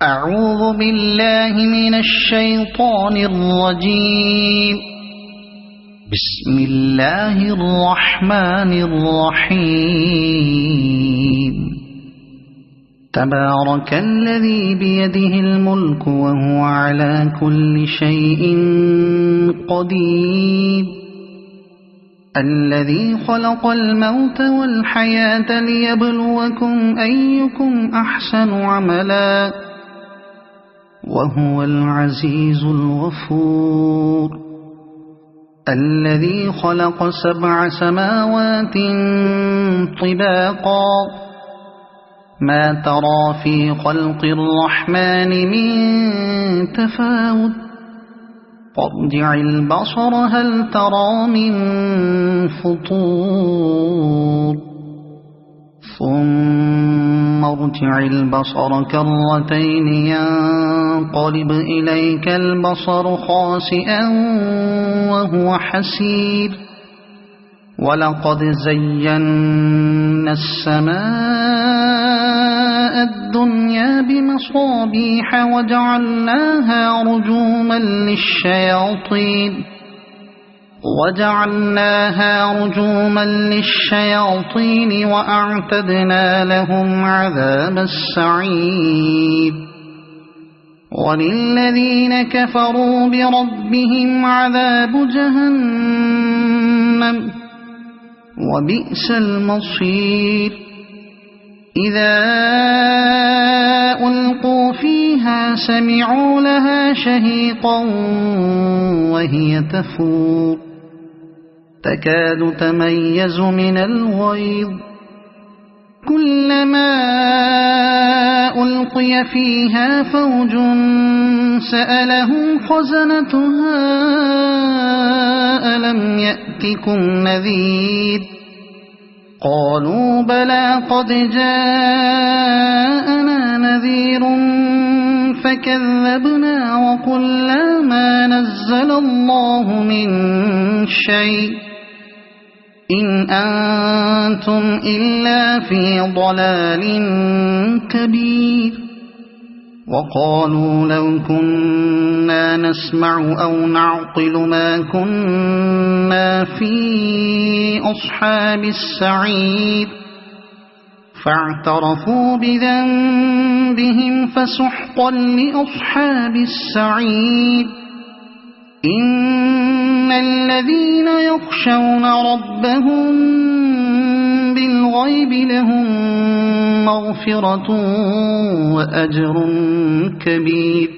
أعوذ بالله من الشيطان الرجيم. بسم الله الرحمن الرحيم. تبارك الذي بيده الملك وهو على كل شيء قدير. الذي خلق الموت والحياة ليبلوكم أيكم أحسن عملا وهو العزيز الغفور. الذي خلق 7 سماوات طباقا ما ترى في خلق الرحمن من تفاوت فارجع البصر هل ترى من فطور ثم ارجع البصر كرتين ينقلب إليك البصر خاسئا وهو حسير. ولقد زينا السماء الدنيا بمصابيح وجعلناها رجوما للشياطين وأعتدنا لهم عذاب السعير. وللذين كفروا بربهم عذاب جهنم وبئس المصير. إذا ألقوا فيها سمعوا لها شهيقا وهي تفور تكاد تميز من الغيظ. كلما ألقي فيها فوج سألهم خزنتها ألم يأتكم نذير قالوا بلى قد جاءنا نذير فكذبنا وقلنا ما نزل الله من شيء إن أنتم إلا في ضلال كبير. وقالوا لو كنا نسمع أو نعقل ما كنا في أصحاب السعير فاعترفوا بذنبهم فسحقا لأصحاب السعير. إن الذين يخشون ربهم بالغيب لهم مغفرة وأجر كبير.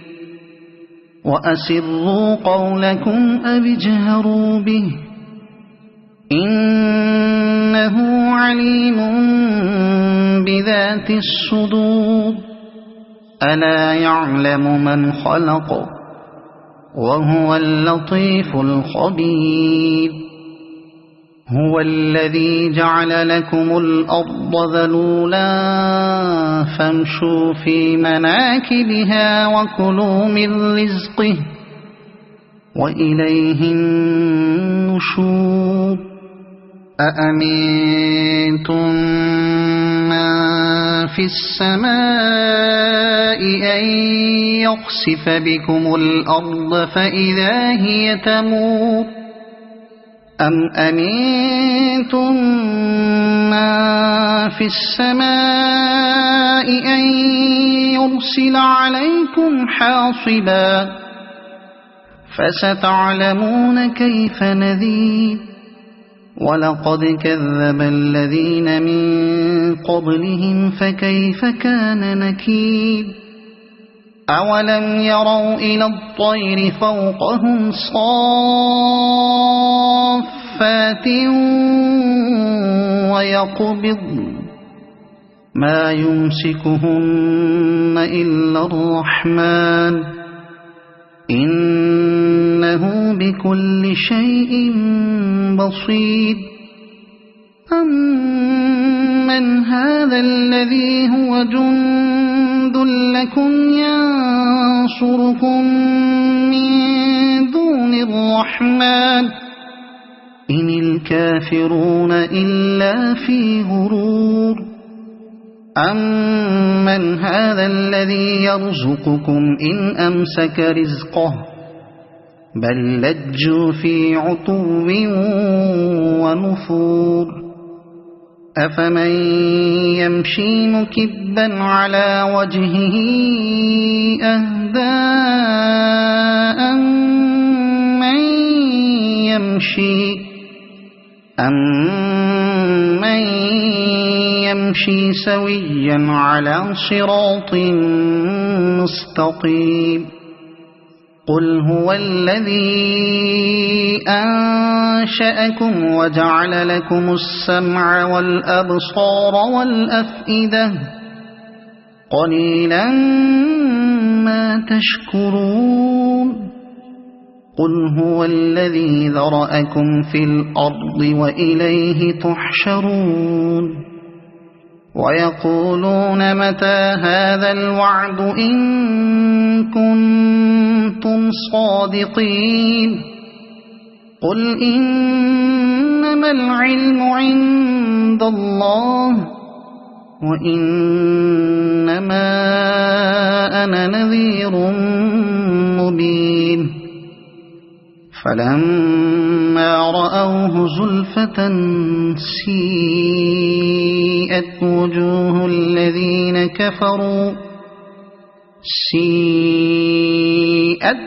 وأسروا قولكم أو اجهروا به إنه عليم بذات الصدور. ألا يعلم من خلق وهو اللطيف الخبير. هو الذي جعل لكم الأرض ذلولا فامشوا في مناكبها وكلوا من رزقه وإليه النشور. أأمنتم من في السماء أن يخسف بكم الأرض فإذا هي تمور أم أمنتم من في السماء أن يرسل عليكم حاصبا فستعلمون كيف نذير. ولقد كذب الذين من قبلهم فكيف كان نكير. أولم يروا إلى الطير فوقهم صافات ويقبضن ما يمسكهن إلا الرحمن إنه بكل شيء بصير. أمن هذا الذي هو جند لكم ينصركم من دون الرحمن إن الكافرون إلا في غرور. أمن أمن هذا الذي يرزقكم إن أمسك رزقه بل لجوا في عتو ونفور أفمن يمشي مكبا على وجهه أهدى أمن يمشي سويا على صراط مستقيم قل هو الذي أنشأكم وجعل لكم السمع والأبصار والأفئدة قليلا ما تشكرون قل هو الذي ذرأكم في الأرض وإليه تحشرون ويقولون متى هذا الوعد إن كنتم صادقين قل إنما العلم عند الله وإنما أنا نذير مبين فلما رأوه زلفة سيئت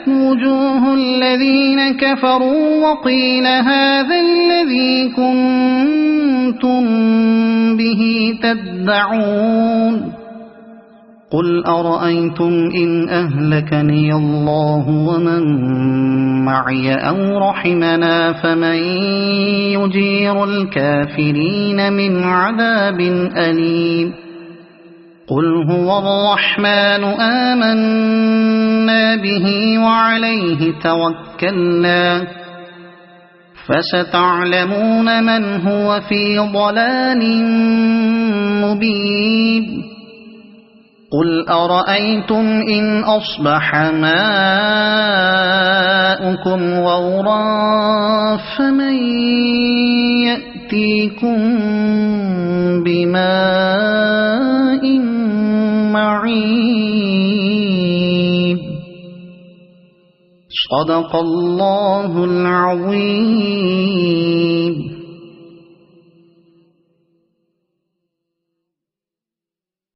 وجوه الذين كفروا وقيل هذا الذي كنتم به تدعون قل أرأيتم إن أهلكني الله ومن معي أو رحمنا فمن يجير الكافرين من عذاب أليم قل هو الرحمن آمنا به وعليه توكلنا فستعلمون من هو في ضلال مبين قل أرأيتم إن أصبح ماؤكم غورا فمن يأتيكم بماء معين صدق الله العظيم.